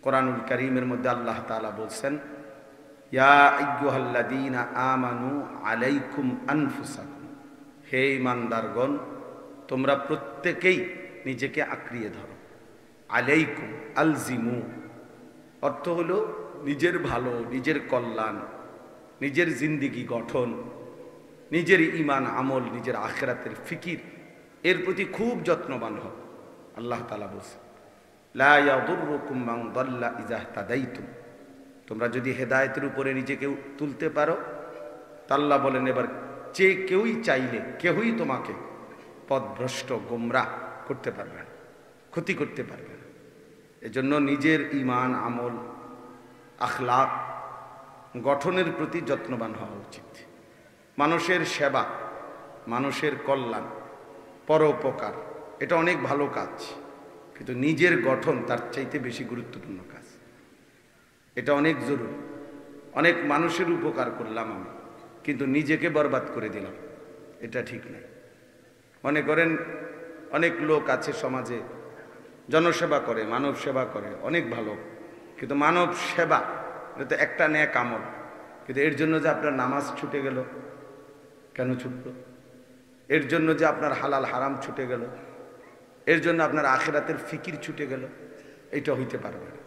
কোরআনুল কারীমের মধ্যে আল্লাহ তাআলা বলছেন, ইয়া আইয়ুহাল্লাযীনা আমানু আলাইকুম আনফুসাকুম, হে ঈমানদারগণ তোমরা প্রত্যেকেই নিজেকে আঁকড়িয়ে ধরো। আলাইকুম আলজিমু অর্থ হলো নিজের ভালো, নিজের কল্যাণ, নিজের জিন্দেগি গঠন, নিজের ঈমান আমল, নিজের আখিরাতের ফিকির, এর প্রতি খুব যত্নবান হও। আল্লাহ তাআলা বলছেন, লা ইয়াদুররুকুম মান দাল্লা ইযা ইহতাদাইতুম, তোমরা যদি হেদায়েতের উপরে নিজেকে তুলতে পারো, তা আল্লাহ বলেন এবার যে কেউই তোমাকে পথভ্রষ্ট গোমরাহ করতে পারবে না, ক্ষতি করতে পারবে না। এজন্য নিজের ঈমান আমল আখলাক গঠনের প্রতি যত্নবান হওয়া উচিত। মানুষের সেবা, মানুষের কল্যাণ, পরোপকার এটা অনেক ভালো কাজ, কিন্তু নিজের গঠন তার চাইতে বেশি গুরুত্বপূর্ণ কাজ। এটা অনেক জরুরি। অনেক মানুষের উপকার করলাম আমি, কিন্তু নিজেকে বরবাদ করে দিলাম, এটা ঠিক নয়। মনে করেন অনেক লোক আছে সমাজে জনসেবা করে, মানব সেবা করে, অনেক ভালো, কিন্তু মানব সেবা এটা তো একটা নেক আমল, কিন্তু এর জন্য যে আপনার নামাজ ছুটে গেল, কেন ছুটল? এর জন্য যে আপনার হালাল হারাম ছুটে গেল, এর জন্য আপনার আখিরাতের ফিকির ছুটে গেল, এটা হইতে পারবে না।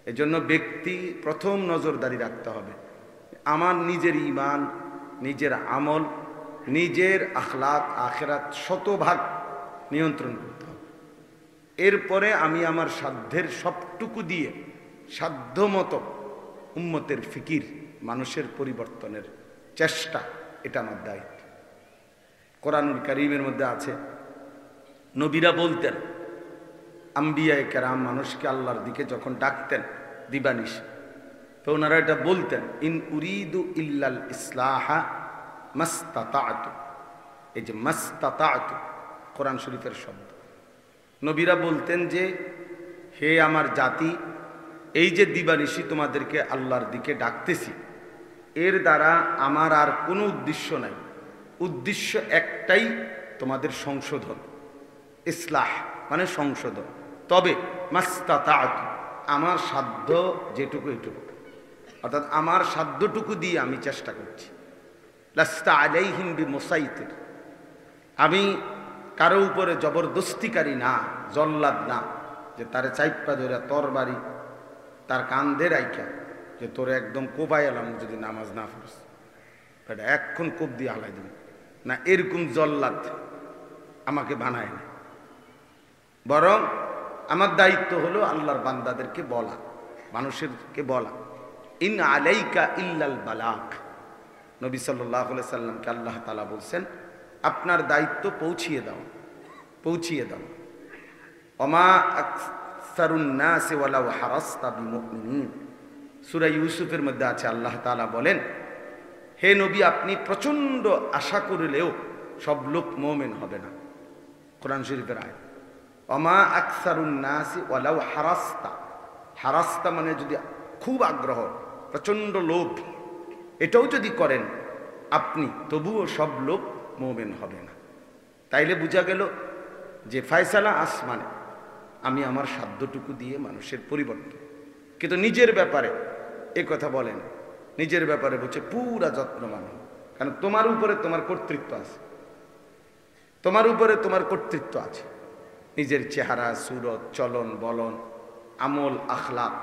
এই জন্য ব্যক্তি প্রথম নজরদারি রাখতে হবে, আমার নিজের ঈমান, নিজের আমল, নিজের আখলাক আখিরাত শতভাগ নিয়ন্ত্রণ করতে হবে। এরপরে আমি আমার সাধ্যের সবটুকু দিয়ে সাধ্যমতো উম্মতের ফিকির, মানুষের পরিবর্তনের চেষ্টা, এটা আমার দায়িত্ব। কোরআনুল কারীমের মধ্যে আছে, নবীরা বলতেন, আম্বিয়ায়ে কেরাম মানুষকে আল্লাহর দিকে যখন ডাকতেন দিবানিশি, তো ওনারা এটা বলতেন, ইন উরিদু ইল্লাল ইসলাহা মাস্তাতাতু। এই যে মাস্তাতাতু কোরআন শরীফের শব্দ। নবীরা বলতেন যে, হে আমার জাতি, এই যে দিবানিশি তোমাদেরকে আল্লাহর দিকে ডাকতেছি, এর দ্বারা আমার আর কোনো উদ্দেশ্য নাই, উদ্দেশ্য একটাই, তোমাদের সংশোধন। ইসলাহ মানে সংশোধন। তবে মাস্তাতাতু, আমার সাধ্য যেটুকু এটুকু, অর্থাৎ আমার সাধ্যটুকু দিয়ে আমি চেষ্টা করছি। লাস্তা আলাইহিম বিমুসাইতির, আমি কারো উপরে জবরদস্তিকারী না, জল্লাদ না, যে তারে চাইপা ধরে তরবারি তার কান্ধে রাইখা যে তোরে একদম কোপাই এলাম যদি নামাজ না পড়িস, এটা এক্ষণ কোপ দিয়ে হালাই দেব না, এরকম জল্লাদ আমাকে বানায় না। বরং আমার দায়িত্ব হলো আল্লাহর বান্দাদেরকে বলা, মানুষেরকে বলা, ইন আলাইকা ইল্লাল বালাগ। নবী সাল্লাল্লাহু আলাইহি সাল্লামকে আল্লাহ তাআলা বলছেন, আপনার দায়িত্ব পৌঁছিয়ে দাও, পৌঁছিয়ে দাও। ওমা আকসারুন নাসি ওয়ালাউ হারাসতা বিমুমিনিন, সূরা ইউসুফের মধ্যে আছে, আল্লাহ তাআলা বলেন, হে নবী আপনি প্রচন্ড আশা করলেও সব লোক মুমিন হবে না। কোরআন শরীফের আয়াত, ওমা আকসারুন নাসি ওয়ালাউ হারাসতা, হারাসতা মানে যদি খুব আগ্রহ, প্রচন্ড লোভ, এটাও যদি করেন আপনি, তবুও সব লোক মুমিন হবে না। তাইলে বোঝা গেল যে ফয়সালা আসমানে, আমি আমার সাধ্যটুকু দিয়ে মানুষের পরিবর্তন। কিন্তু নিজের ব্যাপারে এ কথা বলেন, নিজের ব্যাপারে বলছে পুরা যত্নবান, কারণ তোমার উপরে তোমার কর্তৃত্ব আছে, তোমার উপরে তোমার কর্তৃত্ব আছে। নিজের চেহারা, সুরত, চলন বলন, আমল আখলাক,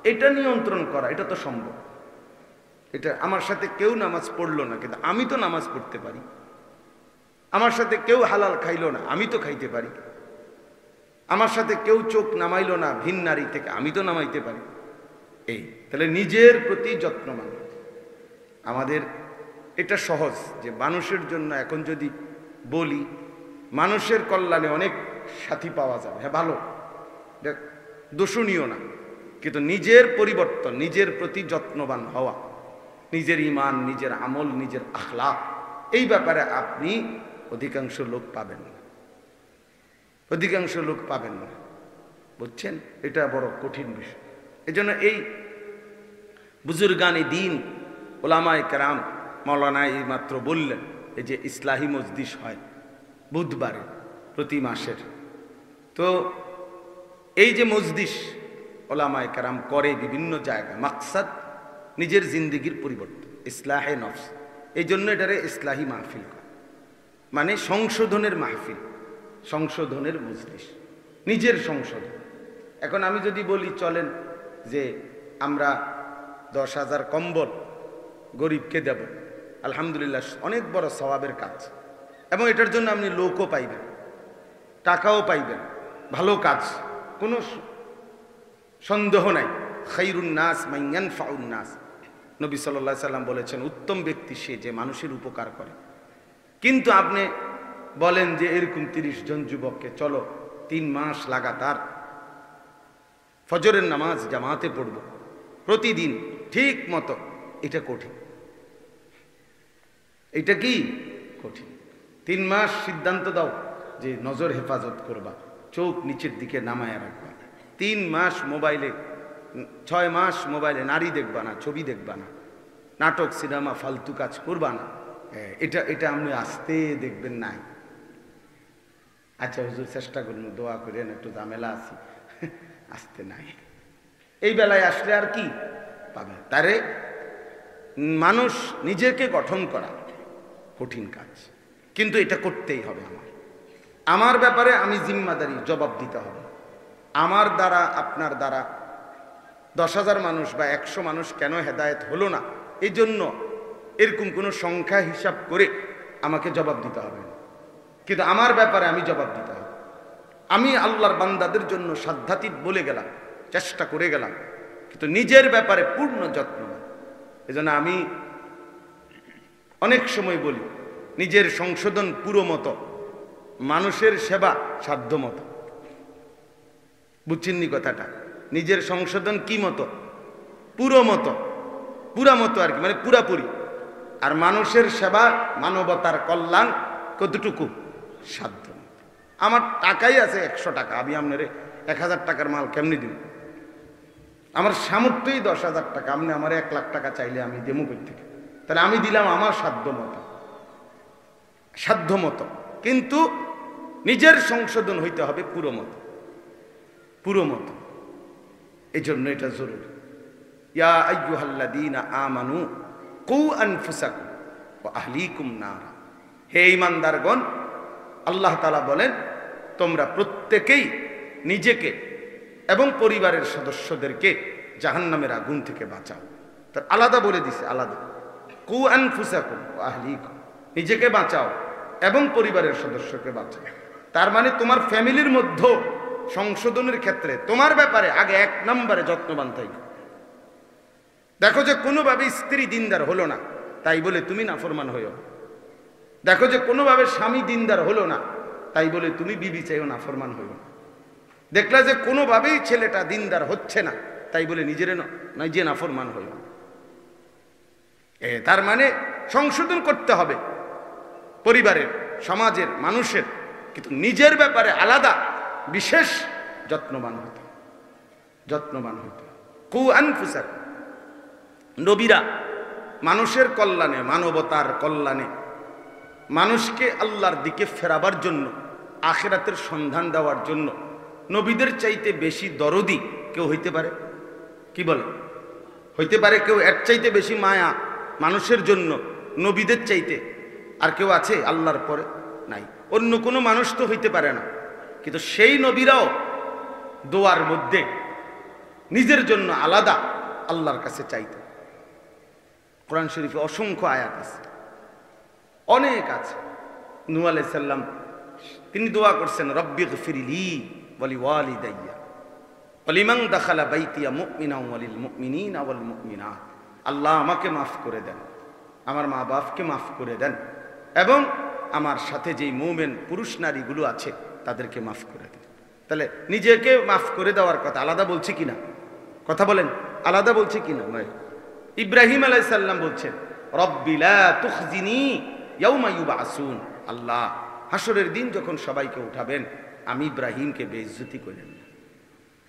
এটা নিয়ন্ত্রণ করা, এটা তো সম্ভব। এটা আমার সাথে কেউ নামাজ পড়লো না, কিন্তু আমি তো নামাজ পড়তে পারি। আমার সাথে কেউ হালাল খাইলো না, আমি তো খাইতে পারি। আমার সাথে কেউ চোখ নামাইলো না ভিন নারী থেকে, আমি তো নামাইতে পারি। এই তাহলে নিজের প্রতি যত্নবান আমাদের, এটা সহজ। যে মানুষের জন্য এখন যদি বলি, মানুষের কল্যাণে অনেক সাথী পাওয়া যাবে, হ্যাঁ ভালো, দোষণীয় না, কিন্তু নিজের পরিবর্তন, নিজের প্রতি যত্নবান হওয়া, নিজের ঈমান, নিজের আমল, নিজের আখলাক, এই ব্যাপারে আপনি অধিকাংশ লোক পাবেন না, অধিকাংশ লোক পাবেন না, বুঝছেন? এটা বড় কঠিন বিষয়। এজন্য এই বুজুর্গানি দ্বীন ওলামায়ে কেরাম, মাওলানা এই মাত্র বললেন, এই যে ইসলাহি মজলিস হয় বুধবারে প্রতি মাসের, তো এই যে মজলিস, ওলামায়ে কেরাম করে বিভিন্ন জায়গায়, মাকসাদ নিজের জিন্দেগির পরিবর্তন, ইসলাহে নফস। এই জন্য এটারে ইসলাহি মাহফিল করে, মানে সংশোধনের মাহফিল, সংশোধনের মজলিস, নিজের সংশোধন। এখন আমি যদি বলি চলেন যে আমরা 10,000 কম্বল গরিবকে দেব, আলহামদুলিল্লাহ অনেক বড় সওয়াবের কাজ, এবং এটার জন্য আপনি লোকও পাইবেন, টাকাও পাইবেন, ভালো কাজ, কোনো সন্দেহ নাই। খাইরুন নাস মান ইয়ানফাউন নাস, নবী সাল্লাল্লাহু আলাইহি সাল্লাম বলেছেন উত্তম ব্যক্তি সে যে মানুষের উপকার করে। কিন্তু আপনি বলেন যে এরকম 30 জন যুবককে চলো 3 মাস লাগাতার ফজরের নামাজ জামাতে পড়ব প্রতিদিন ঠিক মতো, এটা কঠিন। এটা কি কঠিন? 3 মাস সিদ্ধান্ত দাও যে নজর হেফাজত করবা, চোখ নিচের দিকে নামায়া রাখবা, 3 মাস মোবাইলে, 6 মাস মোবাইলে নারী দেখবা না, ছবি দেখবা না, নাটক সিনেমা ফালতু কাজ করবা না। এটা আপনি আসতে দেখবেন নাই। আচ্ছা হুজুর চেষ্টা করুন, দোয়া করেন, একটু ঝামেলা আছি, আসতে নাই। এই বেলায় আসলে আর কি পাবে? তারে মানুষ নিজেকে গঠন করা কঠিন কাজ, কিন্তু এটা করতেই হবে। আমার ব্যাপারে আমি জিম্মাদারি, জবাব দিতে হবে। আমার দ্বারা, আপনার দ্বারা 10,000 মানুষ বা 100 মানুষ কেন হেদায়েত হলো না, এই জন্য এরকম কোনো সংখ্যা হিসাব করে আমাকে জবাব দিতে হবে না, কিন্তু আমার ব্যাপারে আমি জবাব দিতে হবে। আমি আল্লাহর বান্দাদের জন্য সাধ্যাতীত বলে গেলাম, চেষ্টা করে গেলাম, কিন্তু নিজের ব্যাপারে পূর্ণ যত্ন। এজন্য আমি অনেক সময় বলি নিজের সংশোধন পুরো মতো, মানুষের সেবা সাধ্য মতো। বুঝছেননি কথাটা? নিজের সংশোধন কি মতো? পুরো মতো, পুরা মতো আর কি, মানে পুরাপুরি। আর মানুষের সেবা, মানবতার কল্যাণ কতটুকু? সাধ্য মতো। আমার টাকাই আছে 100 টাকা, আমি আপনার 1000 টাকার মাল কেমনি দিব? আমার সামর্থ্যই 10,000 টাকা, আপনি আমার 1 লাখ টাকা চাইলে আমি দেবো কই থেকে? তাহলে আমি দিলাম আমার সাধ্য মতো, সাধ্য মতো। কিন্তু নিজের সংশোধন হইতে হবে পুরো মতো, পুরো মতো। এই জন্য এটা জরুরি। ইয়া আইয়ুহাল্লাযীনা আমানু কু আনফুসাকুম ওয়া আহলিকুম নারা, হে ঈমানদারগণ, আল্লাহ তাআলা বলেন তোমরা প্রত্যেকেই নিজেকে এবং পরিবারের সদস্যদেরকে জাহান্নামের আগুন থেকে বাঁচাও। তার আলাদা বলে দিছে, আলাদা। কু আনফুসাকুম ওয়া আহলিকুম, নিজেকে বাঁচাও এবং পরিবারের সদস্যকে বাঁচাও। তার মানে তোমার ফ্যামিলির মধ্যে সংশোধনের ক্ষেত্রে তোমার ব্যাপারে আগে 1 নম্বরে যত্নবান থাকো। দেখো যে কোনোভাবে স্ত্রী দিনদার হলো না, তাই বলে তুমি নাফরমান হইও। দেখো যে কোনোভাবে স্বামী দিনদার হলো না, তাই বলে তুমি বিবি চাইও নাফরমান হইও না। দেখলা যে কোনোভাবেই ছেলেটা দিনদার হচ্ছে না, তাই বলে নিজে নাফরমান হইও। তার মানে সংশোধন করতে হবে পরিবারের, সমাজের, মানুষের, কিন্তু নিজের ব্যাপারে আলাদা বিশেষ যত্নবান হতে, যত্নবান হতে। কু আনফুসাকুম, নবীরা মানুষের কল্যাণে, মানবতার কল্যাণে, মানুষকে আল্লাহর দিকে ফেরাবার জন্য, আখিরাতের সন্ধান দেওয়ার জন্য নবীদের চাইতে বেশি দরদি কেউ হইতে পারে? কি বলে? হইতে পারে কেউ এর চাইতে বেশি মায়া মানুষের জন্য নবীদের চাইতে আর কেউ আছে আল্লাহর পরে? নাই। অন্য কোনো মানুষ তো হইতে পারে না, কিন্তু সেই নবীরাও দোয়ার মধ্যে নিজের জন্য আলাদা আল্লাহর কাছে চাইত। কোরআন শরীফে অসংখ্য আয়াত আছে, অনেক আছে। নূহ আলাইহিস সালাম তিনি দোয়া করছেন, রব্বিগফিরলি ওয়া লিওয়ালিদাইয়া ওয়া লিমান দাখালা বাইতিয়া মুমিনান ওয়া লিল মুমিনিনা ওয়াল মুমিনাত। আল্লাহ আমাকে মাফ করে দেন, আমার মা বাপকে মাফ করে দেন, এবং আমার সাথে যেই মুমিন পুরুষ নারীগুলো আছে তাদেরকে মাফ করে দেন। তাহলে নিজেকে মাফ করে দেওয়ার কথা আলাদা বলছে কিনা? কথা বলেন, আলাদা বলছে কিনা? ইব্রাহিম আলাইহিস সালাম বলছেন, রব্বি লা তুখজিনি ইয়াউমা ইউবআসুন, আল্লাহ হাসরের দিন যখন সবাইকে উঠাবেন আমি ইব্রাহিমকে বেইজ্জতি করেন না।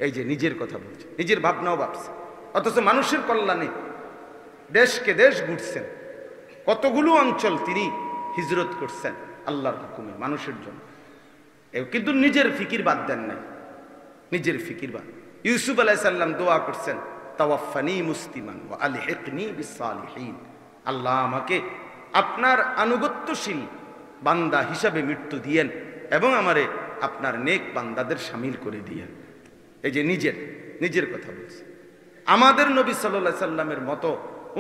এই যে নিজের কথা বলছে, নিজের ভাবনাও ভাবছে, অথচ মানুষের কল্যাণে দেশকে দেশ ঘুরছেন, কতগুলো অঞ্চল তিনি হিজরত করছেন আল্লাহর হুকুমে মানুষের জন্য। কিন্তু নিজের ফিকির বাদ দেন নাই, নিজের ফিকির বাদ। ইউসুফ আলাইহিস সালাম দোয়া করছেন, তাওয়াফানি মুসলিমান ওয়া আলহিকনি বিসসালিহিন, আল্লাহ আমাকে আপনার আনুগত্যশীল বান্দা হিসাবে মৃত্যু দিয়েন এবং আমারে আপনার নেক বান্দাদের শামিল করে দিয়েন। এই যে নিজের কথা বলছে। আমাদের নবী সাল্লাল্লাহু আলাইহি সাল্লামের মতো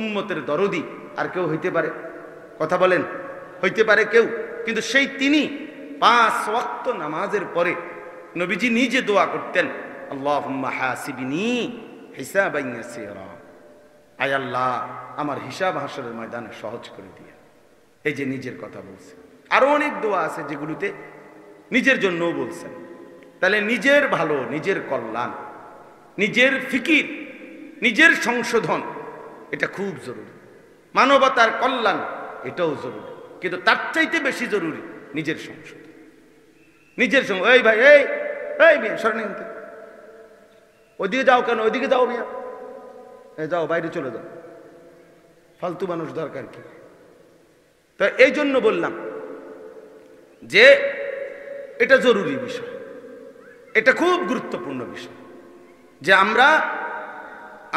উম্মতের দরদি আর কেউ হইতে পারে? কথা বলেন, হইতে পারে কেউ? কিন্তু সেই তিনি 5 ওয়াক্ত নামাজের পরে নবীজি নিজে দোয়া করতেন, আল্লাহুম্মা হাসিবনি হিসাবান ইয়াসীরা, আয় আল্লাহ আমার হিসাব হাসরের ময়দানে সহজ করে দিয়ে। এই যে নিজের কথা বলছে। আরো অনেক দোয়া আছে যেগুলোতে নিজের জন্যও বলছেন। তাহলে নিজের ভালো, নিজের কল্যাণ, নিজের ফিকির, নিজের সংশোধন এটা খুব জরুরি। মানবতার কল্যাণ এটাও জরুরি, কিন্তু তার চাইতে বেশি জরুরি নিজের সংশোধন। নিজের সঙ্গে এই ভাই এই মিয়া সরেন, ওইদিকে যাও কেন? ওইদিকে যাও মিয়া, যাও বাইরে চলে যাও, ফালতু মানুষ দরকার কি? তো এই জন্য বললাম যে এটা জরুরি বিষয়, এটা খুব গুরুত্বপূর্ণ বিষয় যে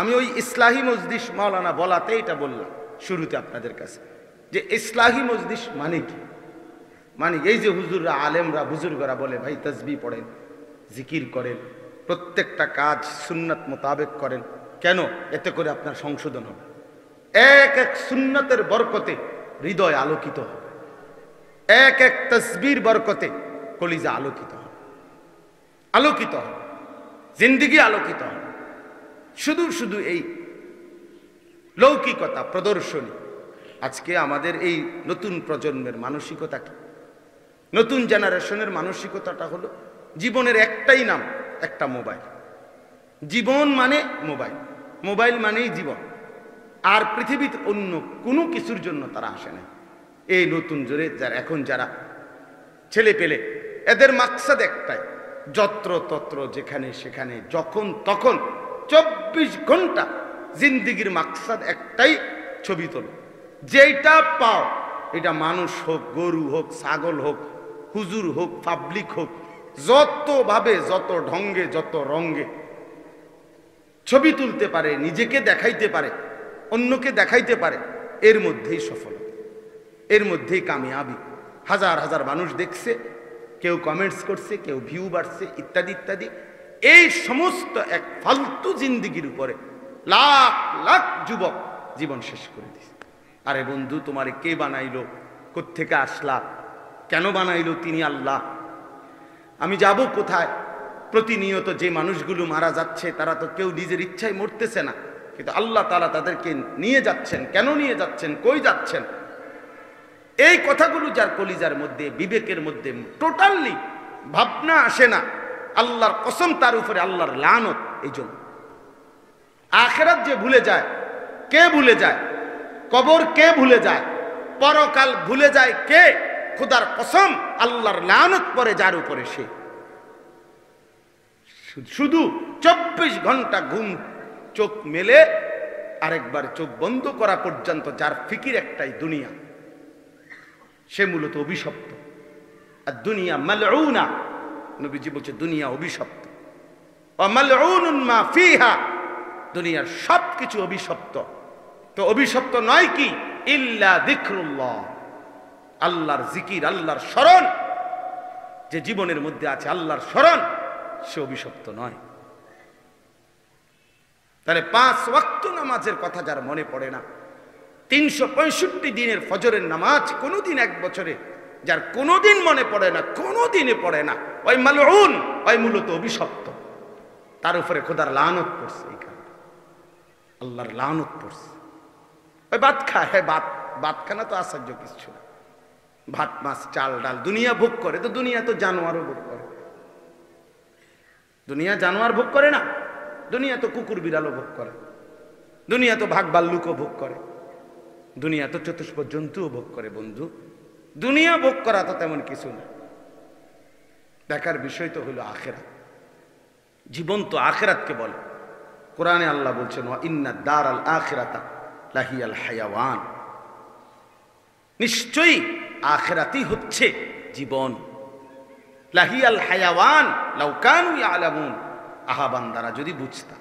আমি ওই ইসলাহি মজলিস মাওলানা বলাতে এটা বললাম শুরুতে আপনাদের কাছে যে ইসলাহি মজলিস মানে কি। মানে এই যে হুজুররা, আলেমরা, বুজুর্গরা বলে ভাই তাসবিহ পড়েন, জিকির করেন, প্রত্যেকটা কাজ সুন্নাত মোতাবেক করেন, কেন? এতে করে আপনার সংশোধন হবে। এক এক সুন্নতের বরকতে হৃদয় আলোকিত হবে, এক এক তাসবির বরকতে কলিজা আলোকিত হবে, আলোকিত হবে, জিন্দেগি আলোকিত হবে। শুধু এই লৌকিকতা প্রদর্শনী। আজকে আমাদের এই নতুন প্রজন্মের মানসিকতা কি? নতুন জেনারেশনের মানসিকতাটা হলো জীবনের একটাই নাম, একটা মোবাইল। জীবন মানে মোবাইল, মোবাইল মানেই জীবন। আর পৃথিবীতে অন্য কোনো কিছুর জন্য তারা আসে না। এই নতুন জোরে যারা ছেলে পেলে, এদের মাকসাদ একটাই, যত্র তত্র যেখানে সেখানে যখন তখন 24 ঘন্টা জিন্দিগির মাকসাদ একটাই, ছবি তোলো। যেটা পাও, এটা মানুষ হোক, গরু হোক, ছাগল হোক, হুজুর হোক, পাবলিক হোক, যতভাবে, যত ঢঙ্গে, যত রঙ্গে ছবি তুলতে পারে, নিজেকে দেখাইতে পারে, অন্যকে দেখাইতে পারে, এর মধ্যেই সফলতা, এর মধ্যেই কামিয়াবি। হাজার হাজার মানুষ দেখছে, কেউ কমেন্টস করছে, কেউ ভিউ বাড়ছে, ইত্যাদি ইত্যাদি। এই সমস্ত এক ফালতু জিন্দিগির উপরে লাখ লাখ যুবক জীবন শেষ করে দিছে। আরে বন্ধু, তোমারে কে বানাইলো? কোত্থেকে আসলা? কেন বানাইলো? তিনি আল্লাহ। আমি যাব কোথায়? প্রতিনিয়ত যে মানুষগুলো মারা যাচ্ছে তারা তো কেউ নিজের ইচ্ছায় মরতেছে না, কিন্তু আল্লাহ তাআলা তাদেরকে নিয়ে যাচ্ছেন। কেন নিয়ে যাচ্ছেন? কই যাচ্ছেন? এই কথাগুলো যার কলিজার মধ্যে, বিবেকের মধ্যে টোটালি ভাবনা আসে না, আল্লাহর কসম তার উপরে আল্লাহর লানত। এই জন্য আখিরাত যে ভুলে যায়, কে ভুলে যায়? কবর কে ভুলে যায়? পরকাল ভুলে যায় কে? খোদার কসম, আল্লাহর লানত পড়ে যার উপরে, সে শুধু 24 ঘন্টা ঘুম চোখ মেলে আরেকবার চোখ বন্ধ করা পর্যন্ত যার ফিকির একটাই দুনিয়া, সে মূলত অভিশপ্ত। আর দুনিয়া মালউনা, নবীজি বলছে দুনিয়া অভিশপ্ত। ওয়া মালউনুন মা ফিহা, দুনিয়ার সবকিছু অভিশপ্ত। তো অভিশপ্ত নয় কি? ইল্লা যিকরুল্লাহ, আল্লাহর জিকির, আল্লাহর স্মরণ। যে জীবনের মধ্যে আছে আল্লাহর স্মরণ, সে অভিশপ্ত নয়। তাহলে 5 ওয়াক্ত নামাজের কথা যার মনে পড়ে না, 365 দিনের ফজরের নামাজ কোনোদিন এক বছরে যার কোনোদিন মনে পড়ে না, কোনোদিনে পড়ে না, ওই মালউন, ওই মূলত অভিশপ্ত। তার উপরে খোদার লানত পড়ছে, এই কারণে আল্লাহর লানত পড়ছে। ওই ভাত খায়, হ্যাঁ ভাত খানা তো আশ্চর্য কিছু না। ভাত, মাছ, চাল, ডাল দুনিয়া ভোগ করে, তো দুনিয়া তো জানোয়ারও ভোগ করে। দুনিয়া জানোয়ার ভোগ করে না? দুনিয়া তো কুকুর বিড়ালও ভোগ করে, দুনিয়া তো ভাগ ভাল্লুকও ভোগ করে, দুনিয়া তো চতুষ্প জন্তুও ভোগ করে। বন্ধু, দুনিয়া ভোগ করা তো তেমন কিছু না। দেখার বিষয় তো হলো আখিরাত। জীবন তো আখিরাতকে বলে। কোরআনে আল্লাহ বলছেন, ওয়া ইন্না দারাল আখিরাতা লাহিয়াল হায়াওয়ান, নিশ্চয়ই আখিরাতই হচ্ছে জীবন। লাহিয়াল হায়াওয়ান লাউ কানু ইয়ালামুন, আহা বান্দারা যদি বুঝতা,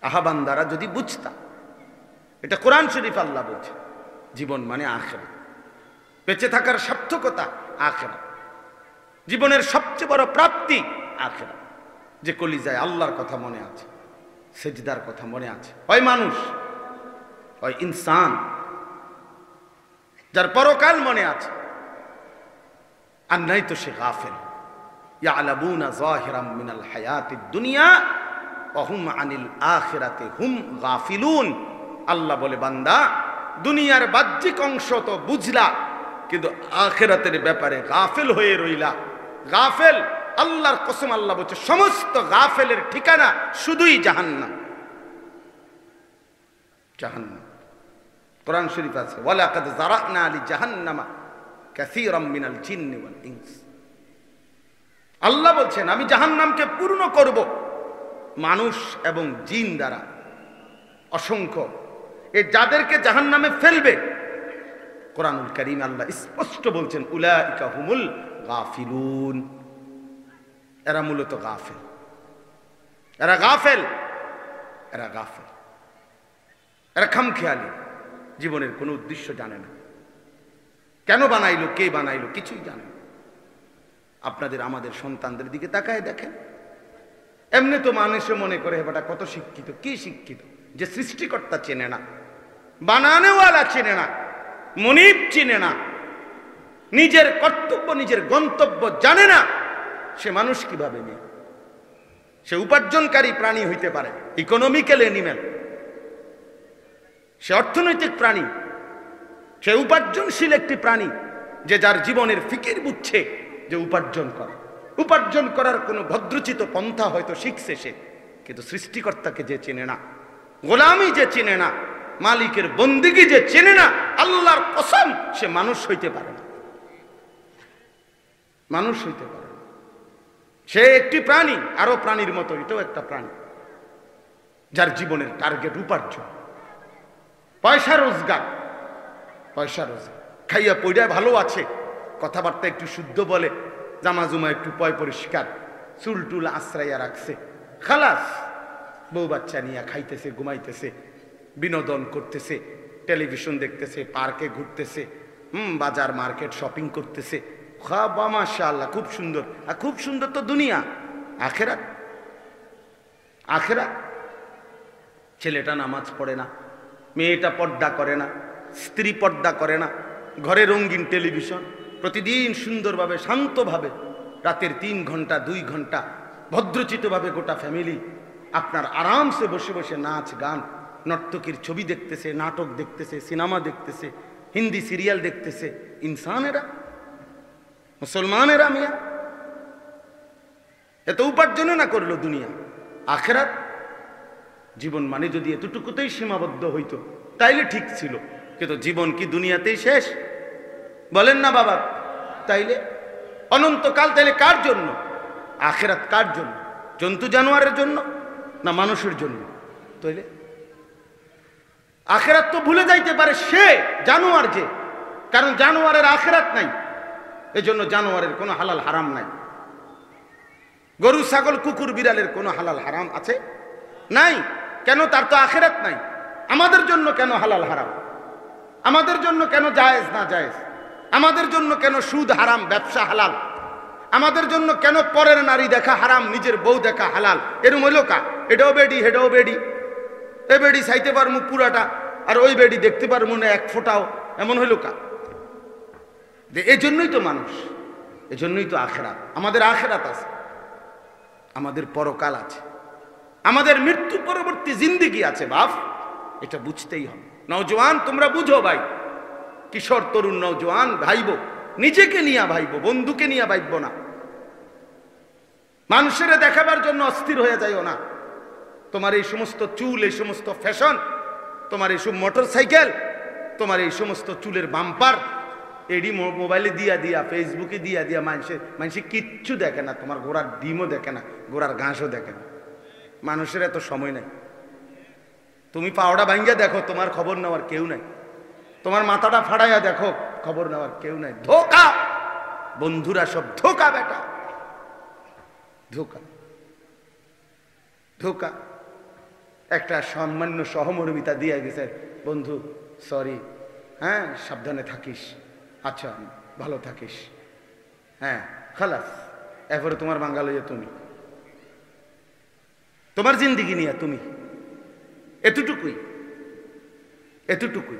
আহা বান্দারা যদি বুঝতা। এটা কোরআন শরীফ আল্লাহ বলছে। জীবন মানে আখিরাত, বেঁচে থাকার সার্থকতা আখিরাত, জীবনের সবচেয়ে বড় প্রাপ্তি আখিরাত। যে কলিজায় আল্লাহর কথা মনে আছে, সেজদার কথা মনে আছে, হয় মানুষ হয় ইনসান, যার পরকাল মনে আছে, আর নাই তো সে গাফেল। ইয়ালামুনা যাহিরাম মিনাল হায়াতিদ দুনিয়া ওয়া হুম আনিল আখিরাতি হুম গাফিলুন। আল্লাহ বলে, বান্দা দুনিয়ার বাহ্যিক অংশ তো বুঝলা, কিন্তু আখিরাতের ব্যাপারে গাফেল হয়ে রইলা। গাফেল, আল্লাহর কসম আল্লাহ বলছে, সমস্ত গাফেলের ঠিকানা শুধুই জাহান্নাম। জাহান্নাম কোরআন শরীফ আছে, ওয়ালাকাদ যারানা লি জাহান্নামা কাসীরাম মিনাল জিন্নি ওয়াল ইনস। আল্লাহ বলছেন, আমি জাহান্নামকে পূর্ণ করব মানুষ এবং জিন দ্বারা, অসংখ্য। এ যাদেরকে জাহান্নামে ফেলবে, কোরআনুল কারীম আল্লাহ স্পষ্ট বলছেন, উলাইকা হুমুল গাফিলুন। এরা মূলত গাফেল, এরা গাফেল, এরা গাফেল, এরা খামখেয়ালি, জীবনের কোনো উদ্দেশ্য জানে না। কেন বানাইলো, কে বানাইলো, কিছুই জানে না। আপনাদের আমাদের সন্তানদের দিকে তাকায় দেখেন, এমনি তো মানুষে মনে করে হেবাটা কত শিক্ষিত। কি শিক্ষিত? যে সৃষ্টিকর্তা চেনে না, বানানেওয়ালা চেনে না, মুনিব চিনে না, নিজের কর্তব্য নিজের গন্তব্য জানে না, সে মানুষ কিভাবে নেই? সে উপার্জনকারী প্রাণী হইতে পারে, ইকোনমিক্যাল অ্যানিমেল, সে অর্থনৈতিক প্রাণী, সে উপার্জনশীল একটি প্রাণী, যে যার জীবনের ফিকির বুঝছে যে উপার্জন করা, উপার্জন করার কোনো ভদ্রচিত পন্থা হয়তো শিখছে সে, কিন্তু সৃষ্টিকর্তাকে যে চেনে না, গোলামি যে চেনে না, মালিকের বন্দিগি যে চেনে না, আল্লাহর কসম সে মানুষ হইতে পারে না, মানুষ হইতে পারে না। সে একটি প্রাণী, আরো প্রাণীর মতো এটাও একটা প্রাণী, যার জীবনের টার্গেট উপার্জন, পয়সা রোজগার, পয়সা রোজগার। খাইয়া পইড়া ভালো আছে, কথাবার্তা একটু শুদ্ধ বলে, জামা জুমা একটু পয় পরিষ্কার, চুল টুল আশ্রাইয়া রাখছে, খালাস। বউ বাচ্চা নিয়ে খাইতেছে, ঘুমাইতেছে, বিনোদন করতেছে, টেলিভিশন দেখতেছে, পার্কে ঘুরতেছে, বাজার মার্কেট শপিং করতেছে। খাবা মাশাআল্লাহ, খুব সুন্দর। আর খুব সুন্দর তো দুনিয়া। আখেরাত, আখেরাত। ছেলেটা নামাজ পড়ে না, মেয়েটা পর্দা করে না, স্ত্রী পর্দা করে না, ঘরে রঙিন টেলিভিশন, প্রতিদিন সুন্দরভাবে শান্তভাবে রাতের 3 ঘন্টা 2 ঘন্টা ভদ্রচিতভাবে গোটা ফ্যামিলি আপনার আরামসে বসে বসে নাচ গান, নর্তকীর ছবি দেখতেছে, নাটক দেখতেছে, সিনেমা দেখতেছে, হিন্দি সিরিয়াল দেখতেছে। ইনসানেরা, মুসলমানেরা, মিয়া এত উপার্জন না করলো দুনিয়া। আখেরাত জীবন মানে যদি এতটুকুতেই সীমাবদ্ধ হইতো তাইলে ঠিক ছিল, কিন্তু জীবন কি দুনিয়াতেই শেষ? বলেন না বাবা? তাইলে অনন্তকাল তাইলে কার জন্য? আখেরাত কার জন্য? জন্তু জানোয়ারের জন্য না মানুষের জন্য? তাইলে আখেরাত তো ভুলে যাইতে পারে সে জানোয়ার, যে কারণ জানোয়ারের আখেরাত নাই, এজন্য জানোয়ারের কোনো হালাল হারাম নাই। গরু ছাগল কুকুর বিড়ালের কোনো হালাল হারাম আছে? নাই। কেন? তার তো আখেরাত নাই। আমাদের জন্য কেন হালাল হারাম? আমাদের জন্য কেন জায়েজ না জায়েজ? আমাদের জন্য কেন সুদ হারাম, ব্যবসা হালাল? আমাদের জন্য কেন পরের নারী দেখা হারাম, নিজের বউ দেখা হালাল? এরম হইল কা? এটাও বেডি, হেটাও বেডি, এ বেডি চাইতে পারমু পুরাটা, আর ওই বেডি দেখতে পারমু না এক ফোঁটাও, এমন হইল কা? এই জন্যই তো মানুষ, এজন্যই তো আখেরাত। আমাদের আখেরাত আছে, আমাদের পরকাল আছে, আমাদের মৃত্যু পরবর্তী জিন্দেগি আছে বাপ, এটা বুঝতেই হবে। নওজোয়ান তোমরা বুঝো ভাই, কিশোর তরুণ নওজোয়ান ভাইব, নিজেকে নিয়ে ভাইব, বন্ধুকে নিয়ে ভাইব না। মানুষের দেখাবার জন্য অস্থির হয়ে যাইও না। তোমার এই সমস্ত চুল, এই সমস্ত ফ্যাশন, তোমার এই সব মোটর সাইকেল, তোমার এই সমস্ত চুলের বাম্পার, এডি মোবাইলে দিয়া দিয়া, ফেসবুকে দিয়া দিয়া মানুষে কিচ্ছু দেখে না, তোমার ঘোড়ার ডিমও দেখে না, ঘোড়ার ঘাসও দেখে না। মানুষের এত সময় নাই। তুমি পাওড়া ভাঙ্গিয়া দেখো, তোমার খবর নেওয়ার কেউ নাই। তোমার মাথাটা ফাড়াইয়া দেখো, খবর নেওয়ার কেউ নাই। ধোকা, বন্ধুরা সব ধোকা, বেটা ধোকা। ধোকা। একটা সামান্য সহমর্মিতা দিয়ে গেছে, বন্ধু সরি, হ্যাঁ সাবধানে থাকিস, আচ্ছা ভালো থাকিস, হ্যাঁ খালাস। এরপরে তোমার বাঙ্গাল হইয়া তুমি, তোমার জিন্দিগি নিয়ে তুমি, এতটুকুই এতটুকুই।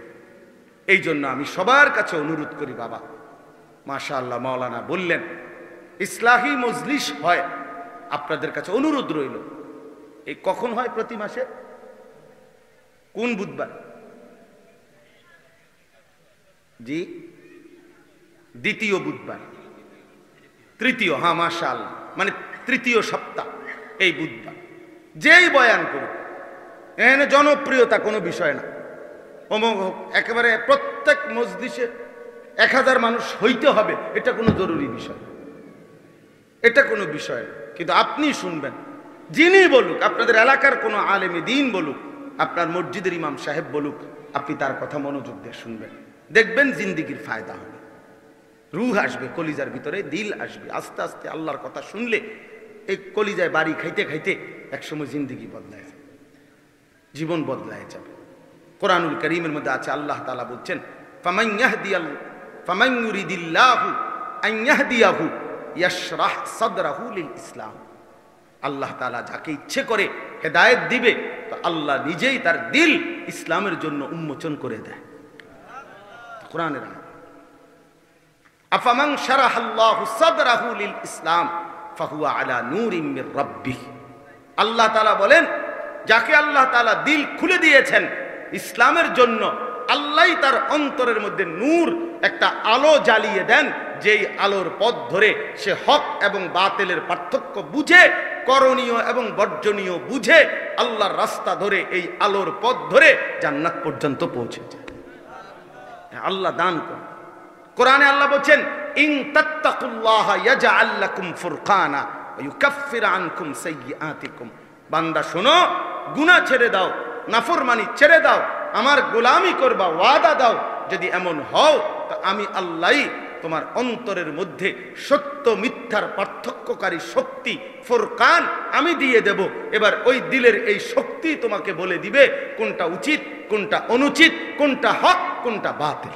এই জন্য আমি সবার কাছে অনুরোধ করি, বাবা মাশাআল্লাহ মাওলানা বললেন ইসলাহি মজলিস হয়, আপনাদের কাছে অনুরোধ রইল। এই কখন হয়? প্রতি মাসে কোন বুধবার? জি, দ্বিতীয় বুধবার, তৃতীয়, হ্যাঁ মাশাআল্লাহ, মানে তৃতীয় সপ্তাহ এই বুধবার। যেই বয়ান করুক, এখানে জনপ্রিয়তা কোনো বিষয় না, অমুক হোক, একেবারে প্রত্যেক মজলিসে 1000 মানুষ হইতে হবে, এটা কোনো জরুরি বিষয়, এটা কোনো বিষয় না। কিন্তু আপনি শুনবেন, যিনি বলুক, আপনাদের এলাকার কোনো আলেমে দ্বীন বলুক, আপনার মসজিদের ইমাম সাহেব বলুক, আপনি তার কথা মনোযোগ দিয়ে শুনবেন, দেখবেন জিন্দিগির ফায়দা হবে, রূহ আসবে কলিজার ভিতরে, দিল আসবে। আস্তে আস্তে আল্লাহর কথা শুনলে এই কলিজায় বাড়ি খাইতে খাইতে একসময় জিন্দিগি বদলায় যাবে, জীবন বদলায় যাবে। কোরআনুল কারীমের মধ্যে আছে, আল্লাহ তাআলা বলছেন ফামান ইউরিদিল্লাহু আন ইয়াহদিয়াহু ইয়াশরাহ সাদরাহু লিল ইসলাম। আল্লাহ তাআলা যাকে ইচ্ছে করে হেদায়েত দিবে, তো আল্লাহ নিজেই তার দিল ইসলামের জন্য উন্মোচন করে দেয়। কোরআনের আয়াত, আফামান শারাহাল্লাহু সাদরাহু লিল ইসলাম ফাহুয়া আলা নূরিম মির রাব্বিহ। আল্লাহ তাআলা বলেন, যাকে আল্লাহ তাআলা দিল খুলে দিয়েছেন ইসলামের জন্য, আল্লাহই তার অন্তরের মধ্যে নূর, একটা আলো জ্বালিয়ে দেন, যেই আলোর পথ ধরে সে হক এবং বাতিলের পার্থক্য বুঝে, করণীয় এবং বর্জনীয় বুঝে, আল্লাহর রাস্তা ধরে, এই আলোর পথ ধরে জান্নাত পর্যন্ত পৌঁছে যায়। আল্লাহ দান করেন। কোরআনে আল্লাহ বলেন, ইন তাত্তাকুল্লাহা ইয়াজআল লাকুম ফুরকানা ওয়া ইউকাফফির আনকুম সাইয়্যাতিকুম। বান্দা শোনো, গুনাহ ছেড়ে দাও, নাফরমানি ছেড়ে দাও, আমার গোলামি করবা, ওয়াদা দাও। যদি এমন হও, তো আমি আল্লাহই তোমার অন্তরের মধ্যে সত্য মিথ্যার পার্থক্যকারী শক্তি ফুরকান আমি দিয়ে দেব। এবার ওই দিলের এই শক্তি তোমাকে বলে দিবে কোনটা উচিত, কোনটা অনুচিত, কোনটা হক, কোনটা বাতিল।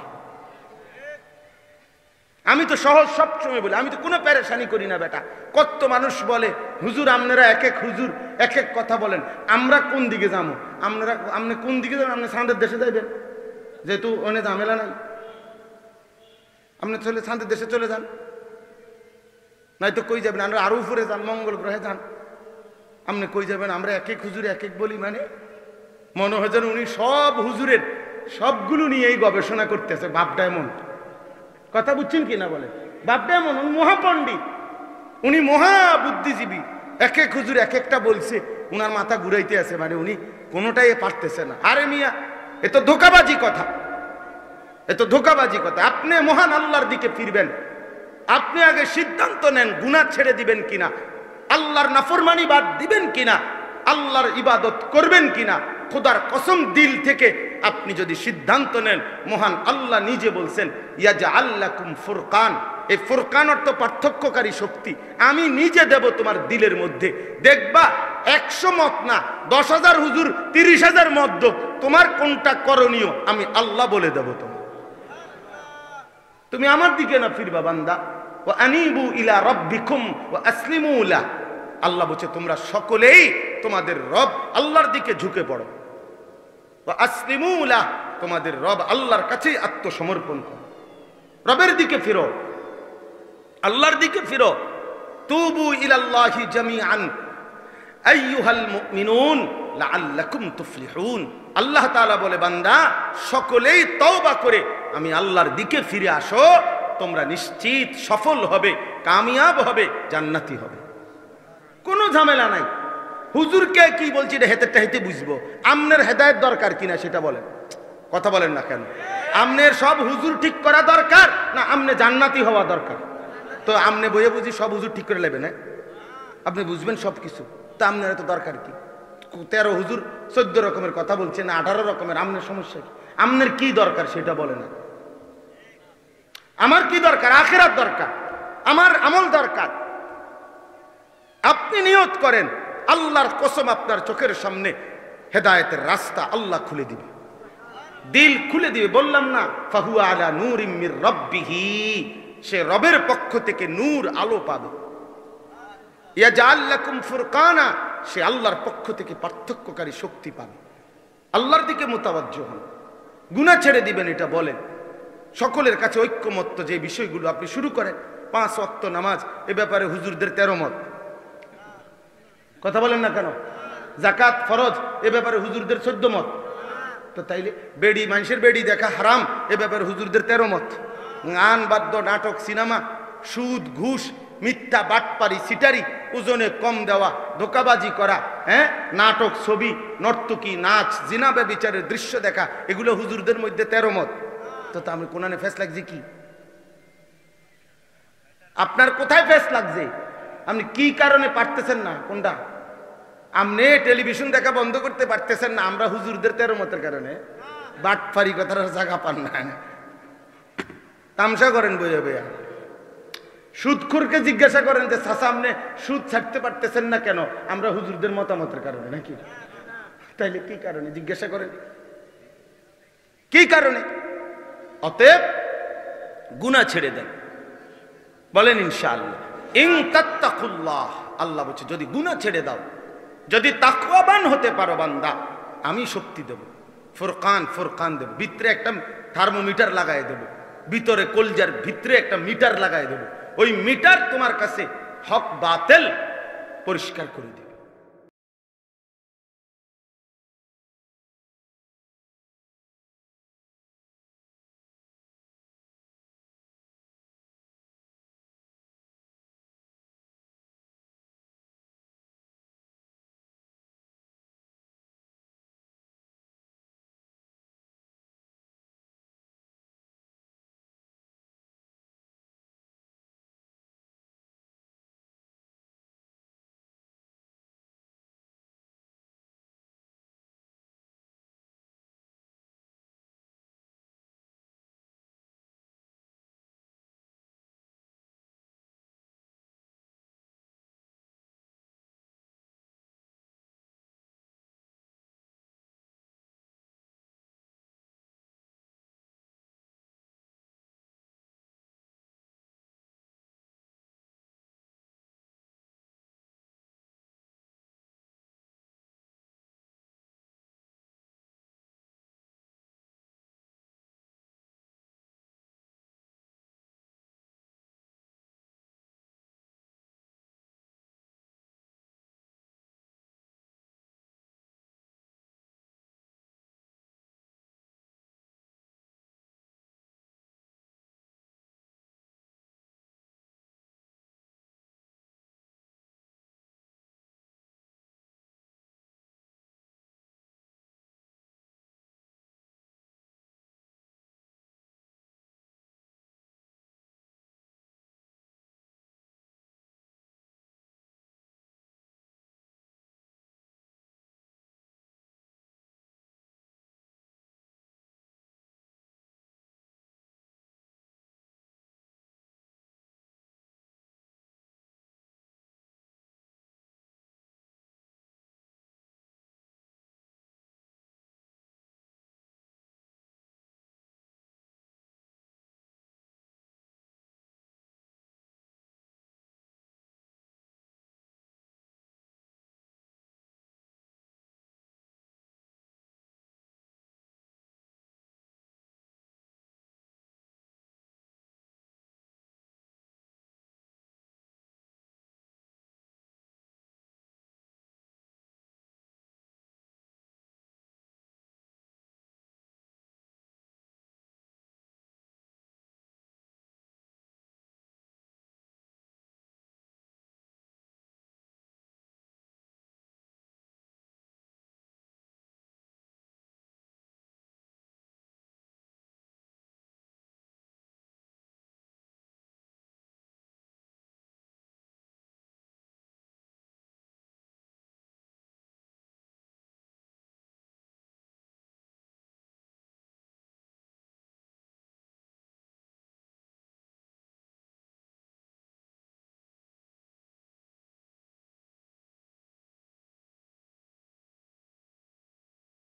আমি তো সহজ সবসময় বলি, আমি তো কোনো পেরেশানি করি না বেটা। কত মানুষ বলে, হুজুর আপনারা এক এক হুজুর এক এক কথা বলেন, আমরা কোন দিকে যাবো? আপনি কোন দিকে যাবেন? আপনি চাঁদের দেশে যাইবেন, যেহেতু অনেক ঝামেলা নাই, আপনি চলে চাঁদের দেশে চলে যান, নয়তো কই যাবেন? আমরা আরো উপরে যান, মঙ্গল গ্রহে যান। আপনি কই যাবেন? আমরা এক এক হুজুরে এক এক বলি, মানে মনে হয় যেন উনি সব হুজুরের সবগুলো নিয়েই গবেষণা করতেছে। বাপটা এমন কথা বুঝছেন কি না? বলে বাপটা এমন, উনি মহাপণ্ডিত, উনি মহা বুদ্ধিজীবী, এক এক হুজুর এক একটা বলছে, উনার মাথা ঘুরাইতে আছে, মানে উনি কোনোটাই পারতেছে না। আরে মিয়া, এ তো ধোকাবাজি কথা, এ তো ধোকাবাজি কথা। আপনি মহান আল্লাহর দিকে ফিরবেন, আপনি আগে সিদ্ধান্ত নেন গুনাহ ছেড়ে দিবেন কিনা, আল্লাহর নাফরমানি বাদ দিবেন কিনা, আল্লাহর ইবাদত করবেন কিনা। খোদার কসম, দিল থেকে আপনি যদি সিদ্ধান্ত নেন, মহান আল্লাহ নিজে বলছেন ইয়াজআল লাকুম ফুরকান। এই ফুরকান অর্থ পার্থক্যকারী শক্তি আমি নিজে দেব তোমার দিলের মধ্যে। দেখবা 100 মত না, 10,000 হুজুর 30,000 মত দেব, তোমার কোনটা করণীয় আমি আল্লাহ বলে দেব। তুমি আমার দিকে না ফিরবা বান্দা। ওয়া আনিবু ইলা রাব্বিকুম ওয়া আসলিমু লা। আল্লাহ বলছে তোমরা সকলেই তোমাদের রব আল্লাহর দিকে ঝুঁকে পড়ো। ওয়া আসলিমু লা, তোমাদের রব আল্লাহর কাছেই আত্মসমর্পণ করো, রবের দিকে ফিরো, আল্লাহর দিকে ফিরো। তুবু ইলাল্লাহি জামিআন আইয়ুহাল মুমিনুন লাআল্লাকুম তুফলিহুন। আল্লাহ তাআলা বলে, বান্দা সকলেই তওবা করে আমি আল্লাহর দিকে ফিরে আসো, তোমরা নিশ্চিত সফল হবে, কামিয়াব হবে, জান্নাতি হবে। কোনো ঝামেলা নাই। হুজুরকে কি বলছি এটা হেতেরটা হেতে বুঝবো, আমনের হেদায়েত দরকার কিনা সেটা বলেন। কথা বলেন না কেন? আমনের সব হুজুর ঠিক করা দরকার না আমনে জান্নাতি হওয়া দরকার? তো আমনে বইয়ে বুঝি সব হুজুর ঠিক করে নেবেন, আপনি বুঝবেন সব কিছু, তা আমনের তো দরকার কি? 13 হুজুর 14 রকমের কথা বলছে না 18 রকমের, আমনের সমস্যা কি? আমনের কি দরকার সেটা বলে না। আমার কি দরকার? আখিরাত দরকার, আমার আমল দরকার। আপনি নিয়ত করেন আল্লাহর কসম আপনার চোখের সামনে হেদায়েতের রাস্তা আল্লাহ খুলে দিবে, দিল খুলে দিবে। বললাম না, ফাহুয়া আলা নূরিম মির রাব্বিহি, সে রবের পক্ষ থেকে নূর আলো পাবে। ইয়াজআল লাকুম ফুরকানা, সে আল্লাহর পক্ষ থেকে পার্থক্যকারী শক্তি পাবে। আল্লাহর দিকে মুতাওয়াজ্জহ হন, গুনাহ ছেড়ে দিবেন, এটা বলেন। সকলের কাছে ঐক্যমত্য যে বিষয়গুলো আপনি শুরু করেন, 5 ওয়াক্ত নামাজ, এ ব্যাপারে হুজুরদের 13 মত। কথা বলেন না কেন? যাকাত ফরজ, এ ব্যাপারে হুজুরদের 14 মত। তো তাইলে বেড়ি, মানুষের বেড়ি দেখা হারাম, এ ব্যাপারে হুজুরদের 13 মত। গান, বাদ্য, নাটক, সিনেমা, সুদ, ঘুষ, মিথ্যা, বাটপারি, সিটারি, ওজনে কম দেওয়া, ধোকাবাজি করা, নাটক, ছবি, নর্তকী, নাচ, জিনা ব্যভিচারের দৃশ্য দেখা, এগুলো হুজুরদের মধ্যে 13 মত। তো আমি কোরআনে ফেস লাগছে কি? আপনার কোথায় ফেস লাগছে? আপনি কি কারণে পারতেছেন না? কোনটা? আপনি টেলিভিশন দেখা বন্ধ করতে পারতেছেন না, আমরা হুজুরদের 13 মতের কারণে। বাটপারি কথার জায়গা পান না, তামসা করেন বইয়া বইয়া। সুদখোরকে জিজ্ঞাসা করেন যে চাচা আপনি সুদ ছাড়তে পারতেছেন না কেন? আমরা হুজুরদের মতামতের কারণে নাকি? তাইলে কি কারণে জিজ্ঞাসা করেন, কি কারণে? অতএব গুনাহ ছেড়ে দেন, বলেন ইনশাআল্লাহ। ইন তাত্তাকুল্লাহ, আল্লাহ বলছে যদি গুনাহ ছেড়ে দাও, যদি তাকওয়াবান হতে পারো বান্দা, আমি শক্তি দেব, ফুরকান, ফুরকান দেব। ভিতরে একটা থার্মোমিটার লাগাই দেব, ভিতরে কলজার ভিতরে একটা মিটার লাগাই দেব। ওই মিটার তোমার কাছে হক বাতিল পরিষ্কার করে দেবে।